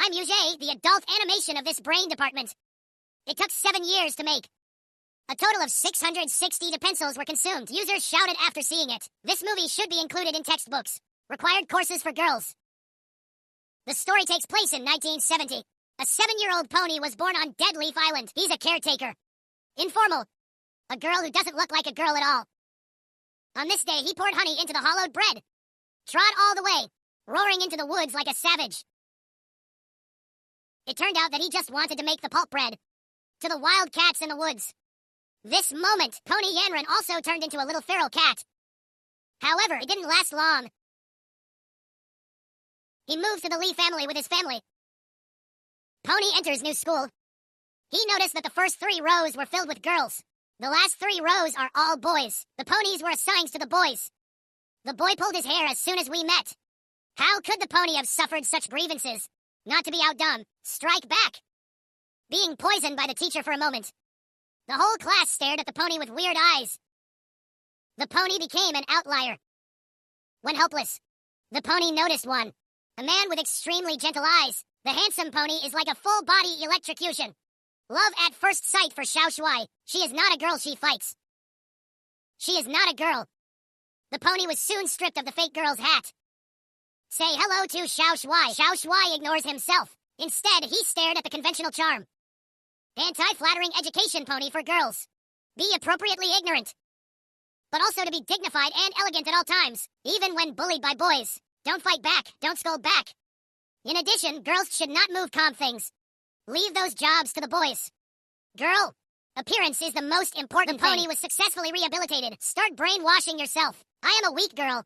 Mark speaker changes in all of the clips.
Speaker 1: I'm Yujay, the adult animation of this brain department. It took 7 years to make. A total of 660 pencils were consumed. Users shouted after seeing it. This movie should be included in textbooks. Required courses for girls. The story takes place in 1970. A 7-year-old pony was born on Dead Leaf Island. He's a caretaker. Informal. A girl who doesn't look like a girl at all. On this day, he poured honey into the hollowed bread. Trod all the way, roaring into the woods like a savage. It turned out that he just wanted to make the pulp bread. To the wild cats in the woods. This moment, Pony Yanran also turned into a little feral cat. However, it didn't last long. He moves to the Lee family with his family. Pony enters new school. He noticed that the first 3 rows were filled with girls. The last 3 rows are all boys. The ponies were assigned to the boys. The boy pulled his hair as soon as we met. How could the pony have suffered such grievances? Not to be outdone, strike back. Being poisoned by the teacher for a moment. The whole class stared at the pony with weird eyes. The pony became an outlier. When helpless, the pony noticed one. A man with extremely gentle eyes. The handsome pony is like a full-body electrocution. Love at first sight for Xiao Shuai. She is not a girl, she fights. She is not a girl. The pony was soon stripped of the fake girl's hat. Say hello to Xiao Shuai. Xiao Shuai ignores himself. Instead, he stared at the conventional charm. Anti-flattering education pony for girls. Be appropriately ignorant. But also to be dignified and elegant at all times, even when bullied by boys. Don't fight back. Don't scold back. In addition, girls should not move calm things. Leave those jobs to the boys. Girl, appearance is the most important thing. The pony was successfully rehabilitated. Start brainwashing yourself. I am a weak girl.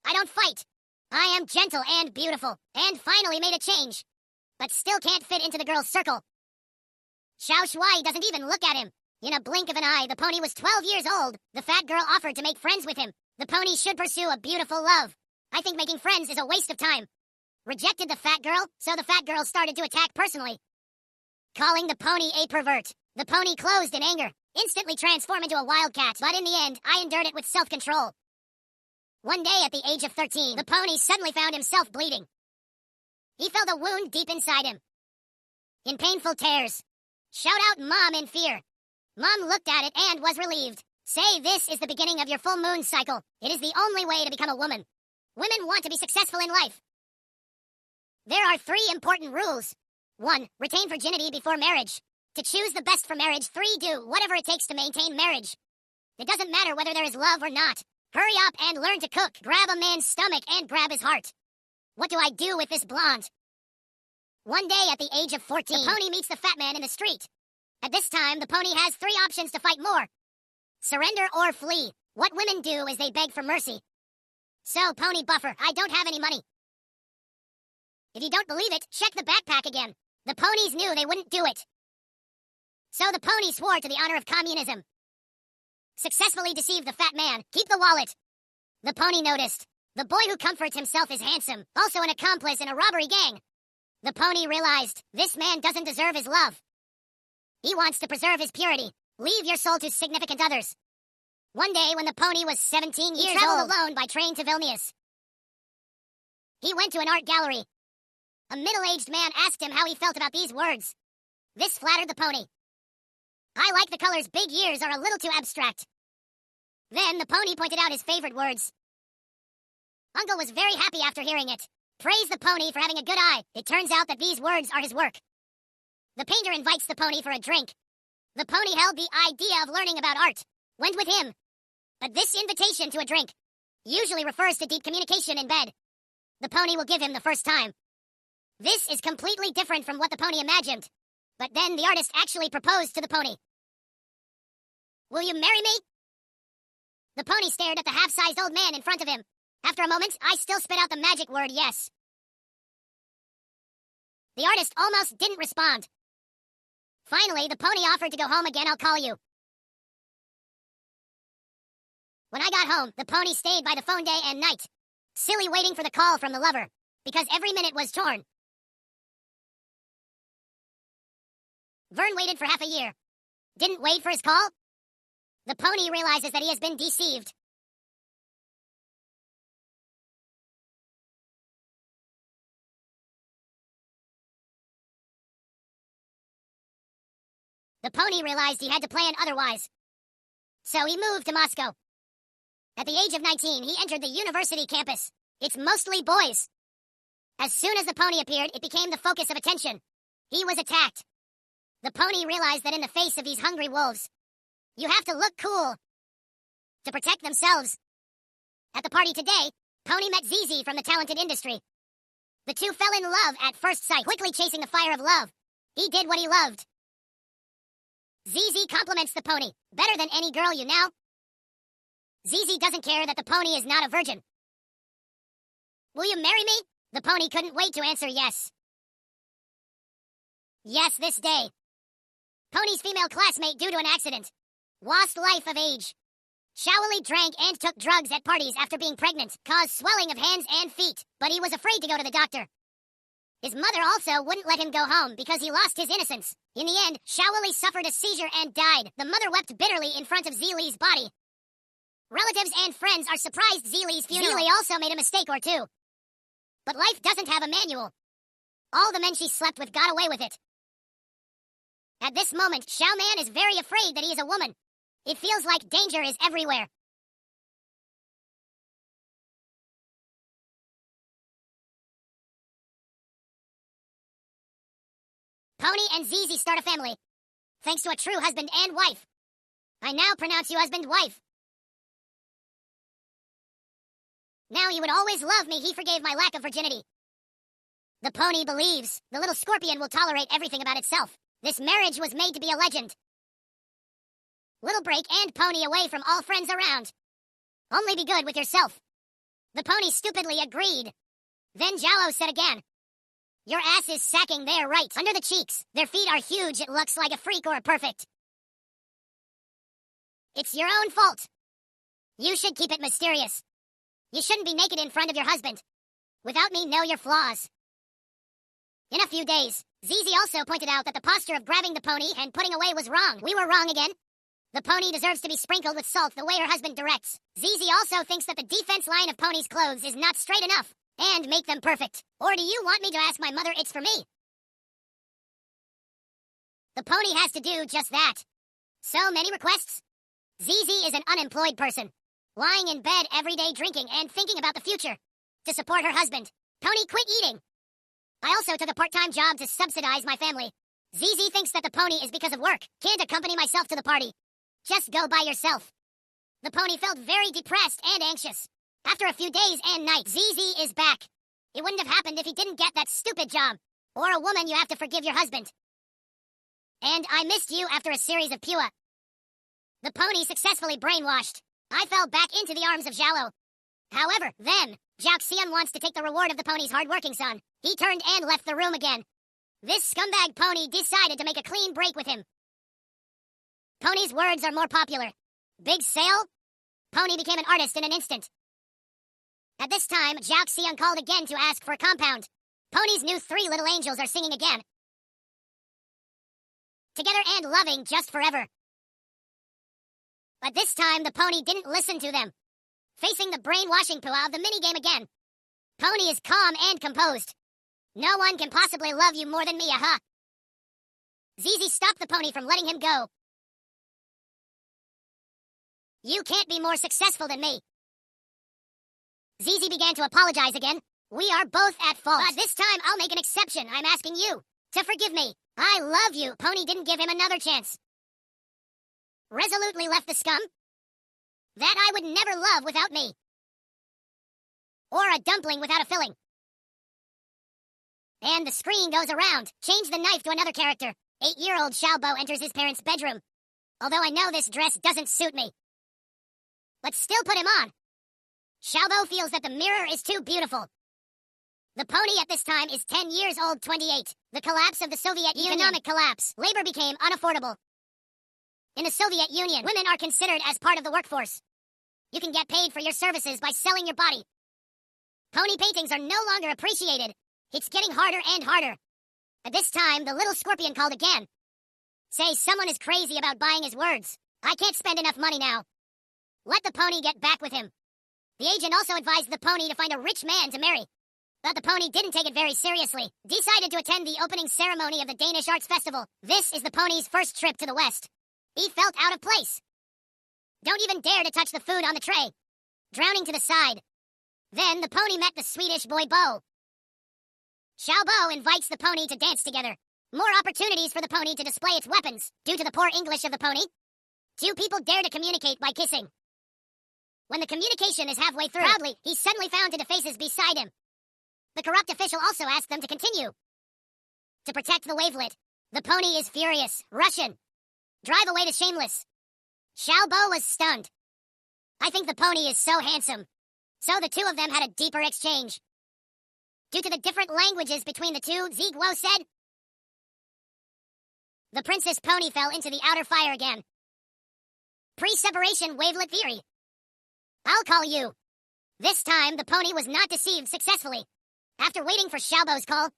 Speaker 1: I don't fight. I am gentle and beautiful. And finally made a change. But still can't fit into the girl's circle. Xiao Shuai doesn't even look at him. In a blink of an eye, the pony was 12 years old. The fat girl offered to make friends with him. The pony should pursue a beautiful love. I think making friends is a waste of time. Rejected the fat girl, so the fat girl started to attack personally. Calling the pony a pervert. The pony closed in anger, instantly transformed into a wildcat. But in the end, I endured it with self-control. One day at the age of 13, the pony suddenly found himself bleeding. He felt a wound deep inside him. In painful tears. Shout out Mom in fear. Mom looked at it and was relieved. Say this is the beginning of your full moon cycle. It is the only way to become a woman. Women want to be successful in life. There are 3 important rules. 1. Retain virginity before marriage. To choose the best for marriage. 3. Do whatever it takes to maintain marriage. It doesn't matter whether there is love or not. Hurry up and learn to cook. Grab a man's stomach and grab his heart. What do I do with this blonde? One day at the age of 14, the pony meets the fat man in the street. At this time, the pony has 3 options to fight more. Surrender or flee. What women do is they beg for mercy. So, pony buffer, I don't have any money. If you don't believe it, check the backpack again. The ponies knew they wouldn't do it. So the pony swore to the honor of communism. Successfully deceived the fat man. Keep the wallet. The pony noticed. The boy who comforts himself is handsome, also an accomplice in a robbery gang. The pony realized, this man doesn't deserve his love. He wants to preserve his purity. Leave your soul to significant others. One day when the pony was 17 years old, he traveled alone by train to Vilnius. He went to an art gallery. A middle-aged man asked him how he felt about these words. This flattered the pony. I like the colors. Big ears are a little too abstract. Then the pony pointed out his favorite words. Uncle was very happy after hearing it. Praised the pony for having a good eye. It turns out that these words are his work. The painter invites the pony for a drink. The pony held the idea of learning about art. Went with him. But this invitation to a drink usually refers to deep communication in bed. The pony will give him the first time. This is completely different from what the pony imagined. But then the artist actually proposed to the pony. Will you marry me? The pony stared at the half-sized old man in front of him. After a moment, I still spit out the magic word yes. The artist almost didn't respond. Finally, the pony offered to go home again. I'll call you. When I got home, the pony stayed by the phone day and night. Silly waiting for the call from the lover. Because every minute was torn. Vern waited for half a year. Didn't wait for his call? The pony realizes that he has been deceived. The pony realized he had to plan otherwise. So he moved to Moscow. At the age of 19, he entered the university campus. It's mostly boys. As soon as the pony appeared, it became the focus of attention. He was attacked. The pony realized that in the face of these hungry wolves, you have to look cool to protect themselves. At the party today, Pony met ZZ from the talented industry. The two fell in love at first sight, quickly chasing the fire of love. He did what he loved. ZZ compliments the pony, better than any girl you know. ZZ doesn't care that the pony is not a virgin. Will you marry me? The pony couldn't wait to answer yes. Yes, this day. Pony's female classmate, due to an accident, lost life of age. Shaoli drank and took drugs at parties after being pregnant, caused swelling of hands and feet, but he was afraid to go to the doctor. His mother also wouldn't let him go home because he lost his innocence. In the end, Shaoli suffered a seizure and died. The mother wept bitterly in front of Zili's body. Relatives and friends are surprised Zili's funeral. Zili also made a mistake or two. But life doesn't have a manual. All the men she slept with got away with it. At this moment, Xiao Man is very afraid that he is a woman. It feels like danger is everywhere. Pony and ZZ start a family. Thanks to a true husband and wife. I now pronounce you husband-wife. Now you would always love me. He forgave my lack of virginity. The pony believes the little scorpion will tolerate everything about itself. This marriage was made to be a legend. Little break and pony away from all friends around. Only be good with yourself. The pony stupidly agreed. Then Jallo said again. Your ass is sacking there right under the cheeks. Their feet are huge. It looks like a freak or a perfect. It's your own fault. You should keep it mysterious. You shouldn't be naked in front of your husband. Without me, know your flaws. In a few days, ZZ also pointed out that the posture of grabbing the pony and putting away was wrong. We were wrong again. The pony deserves to be sprinkled with salt the way her husband directs. ZZ also thinks that the defense line of pony's clothes is not straight enough. And make them perfect. Or do you want me to ask my mother? It's for me. The pony has to do just that. So many requests? ZZ is an unemployed person. Lying in bed every day drinking and thinking about the future. To support her husband, Pony quit eating. I also took a part-time job to subsidize my family. ZZ thinks that the pony is because of work. Can't accompany myself to the party. Just go by yourself. The pony felt very depressed and anxious. After a few days and nights, ZZ is back. It wouldn't have happened if he didn't get that stupid job. Or a woman, you have to forgive your husband. And I missed you after a series of Pua. The pony successfully brainwashed. I fell back into the arms of Jallo. However, then, Jiao Xian wants to take the reward of the pony's hard-working son. He turned and left the room again. This scumbag pony decided to make a clean break with him. Pony's words are more popular. Big sale? Pony became an artist in an instant. At this time, Jiao Xian called again to ask for a compound. Pony's new 3 little angels are singing again. Together and loving just forever. But this time, the pony didn't listen to them. Facing the brainwashing Pua of the minigame again. Pony is calm and composed. No one can possibly love you more than me, aha. ZZ stopped the pony from letting him go. You can't be more successful than me. ZZ began to apologize again. We are both at fault. But this time, I'll make an exception. I'm asking you to forgive me. I love you. Pony didn't give him another chance. Resolutely left the scum. That I would never love without me. Or a dumpling without a filling. And the screen goes around. Change the knife to another character. 8-year-old Xiaobo enters his parents' bedroom. Although I know this dress doesn't suit me. Let's still put him on. Xiaobo feels that the mirror is too beautiful. The pony at this time is 10 years old, 28. The collapse of the Soviet Union. Economic collapse. Labor became unaffordable. In the Soviet Union, women are considered as part of the workforce. You can get paid for your services by selling your body. Pony paintings are no longer appreciated. It's getting harder and harder. At this time, the little scorpion called again. Say someone is crazy about buying his words. I can't spend enough money now. Let the pony get back with him. The agent also advised the pony to find a rich man to marry. But the pony didn't take it very seriously, decided to attend the opening ceremony of the Danish Arts Festival. This is the pony's first trip to the West. He felt out of place. Don't even dare to touch the food on the tray. Drowning to the side. Then the pony met the Swedish boy Bo. Xiao Bo invites the pony to dance together. More opportunities for the pony to display its weapons, due to the poor English of the pony. Two people dare to communicate by kissing. When the communication is halfway through, proudly, he's suddenly found to the faces beside him. The corrupt official also asked them to continue. To protect the wavelet, the pony is furious. Russian. Drive away the shameless. Xiao Bo was stunned. I think the pony is so handsome. So the two of them had a deeper exchange. Due to the different languages between the two, Ziguo said. The princess pony fell into the outer fire again. Pre-separation wavelet theory. I'll call you. This time, the pony was not deceived successfully. After waiting for Xiaobo's call,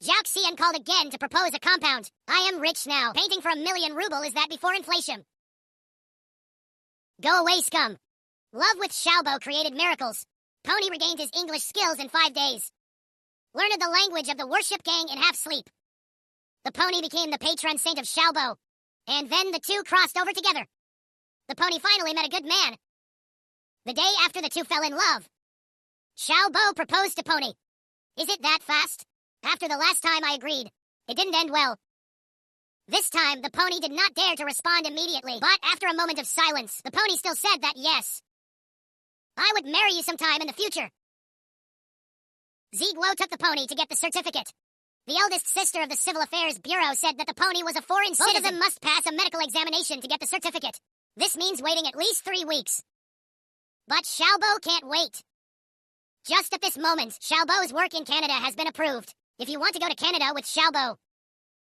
Speaker 1: Zhao Xian called again to propose a compound. I am rich now. Painting for 1 million ruble, is that before inflation? Go away, scum. Love with Xiaobo created miracles. Pony regained his English skills in 5 days. Learned the language of the worship gang in half sleep. The pony became the patron saint of Xiaobo. And then the two crossed over together. The pony finally met a good man. The day after the two fell in love, Xiaobo proposed to Pony. Is it that fast? After the last time I agreed, it didn't end well. This time, the pony did not dare to respond immediately, but after a moment of silence, the pony still said that yes. I would marry you sometime in the future. Ziguo took the pony to get the certificate. The eldest sister of the Civil Affairs Bureau said that the pony was a foreign citizen. Both of them must pass a medical examination to get the certificate. This means waiting at least 3 weeks. But Xiaobo can't wait. Just at this moment, Xiaobo's work in Canada has been approved. If you want to go to Canada with Xiaobo,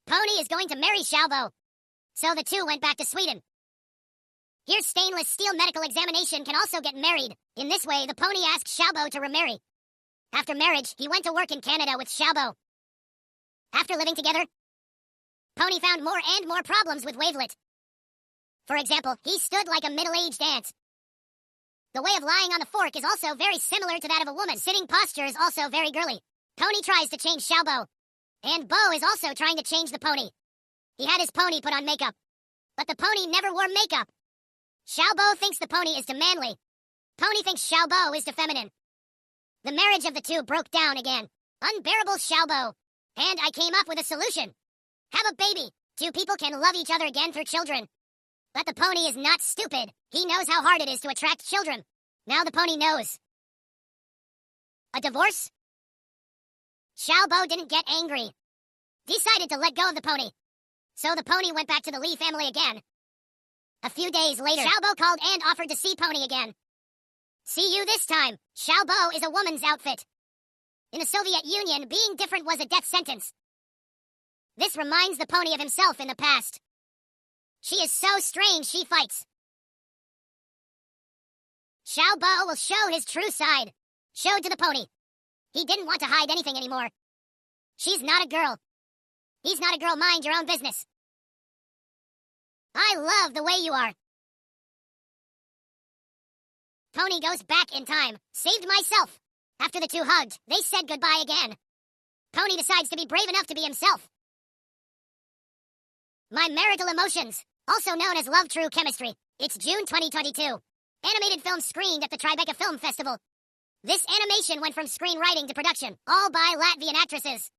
Speaker 1: Pony is going to marry Xiaobo. So the two went back to Sweden. Here, stainless steel medical examination can also get married. In this way, the pony asked Xiaobo to remarry. After marriage, he went to work in Canada with Xiaobo. After living together, Pony found more and more problems with Wavelet. For example, he stood like a middle-aged ant. The way of lying on the fork is also very similar to that of a woman. Sitting posture is also very girly. Pony tries to change Xiaobo. And Bo is also trying to change the pony. He had his pony put on makeup. But the pony never wore makeup. Xiaobo thinks the pony is too manly. Pony thinks Xiaobo is too feminine. The marriage of the two broke down again. Unbearable Xiaobo. And I came up with a solution. Have a baby. Two people can love each other again through children. But the pony is not stupid. He knows how hard it is to attract children. Now the pony knows. A divorce? Xiaobo didn't get angry. Decided to let go of the pony. So the pony went back to the Li family again. A few days later, Xiaobo called and offered to see Pony again. See you this time. Xiaobo is a woman's outfit. In the Soviet Union, being different was a death sentence. This reminds the pony of himself in the past. She is so strange she fights. Xiaobo will show his true side. Showed to the pony. He didn't want to hide anything anymore. She's not a girl. He's not a girl, mind your own business. I love the way you are. Pony goes back in time. Saved myself. After the two hugged, they said goodbye again. Pony decides to be brave enough to be himself. My marital emotions, also known as Love True Chemistry. It's June 2022. Animated film screened at the Tribeca Film Festival. This animation went from screenwriting to production, all by Latvian actresses.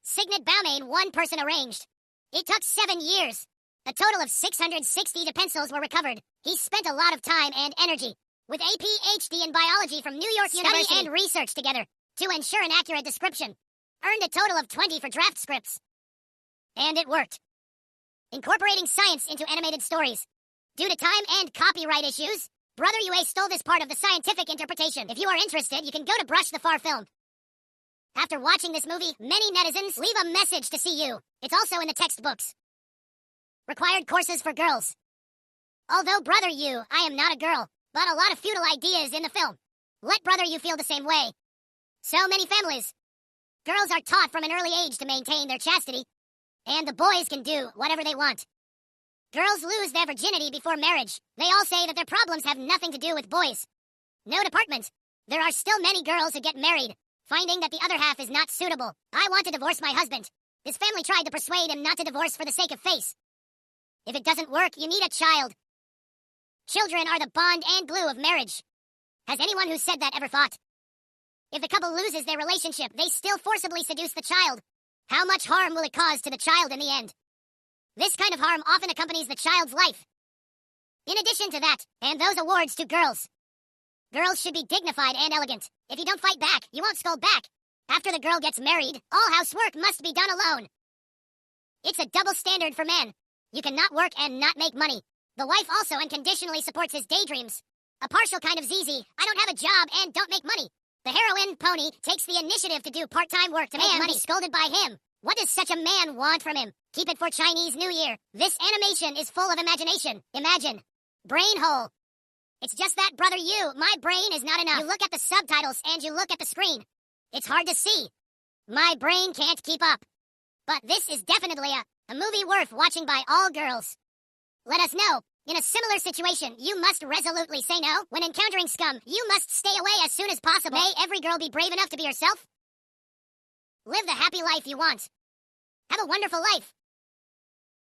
Speaker 1: Signet Baumain, one person arranged. It took 7 years. A total of 660 pencils were recovered. He spent a lot of time and energy with a PhD in biology from New York University and research together to ensure an accurate description. Earned a total of 20 for draft scripts. And it worked. Incorporating science into animated stories. Due to time and copyright issues, Brother UA stole this part of the scientific interpretation. If you are interested, you can go to Brush the Far Film. After watching this movie, many netizens leave a message to see you. It's also in the textbooks. Required courses for girls. Although Brother You, I am not a girl, but a lot of futile ideas in the film. Let Brother You feel the same way. So many families. Girls are taught from an early age to maintain their chastity, and the boys can do whatever they want. Girls lose their virginity before marriage. They all say that their problems have nothing to do with boys. No department. There are still many girls who get married, Finding that the other half is not suitable. I want to divorce my husband. His family tried to persuade him not to divorce for the sake of face. If it doesn't work, you need a child. Children are the bond and glue of marriage. Has anyone who said that ever thought? If the couple loses their relationship, they still forcibly seduce the child. How much harm will it cause to the child in the end? This kind of harm often accompanies the child's life. In addition to that, and those awards to girls. Girls should be dignified and elegant. If you don't fight back, you won't scold back. After the girl gets married, all housework must be done alone. It's a double standard for men. You cannot work and not make money. The wife also unconditionally supports his daydreams. A partial kind of ZZ, I don't have a job and don't make money. The heroine, Pony, takes the initiative to do part-time work to make money, scolded by him. What does such a man want from him? Keep it for Chinese New Year. This animation is full of imagination. Imagine. Brain hole. It's just that, brother, my brain is not enough. You look at the subtitles and you look at the screen. It's hard to see. My brain can't keep up. But this is definitely a movie worth watching by all girls. Let us know. In a similar situation, you must resolutely say no. When encountering scum, you must stay away as soon as possible. May every girl be brave enough to be herself. Live the happy life you want. Have a wonderful life.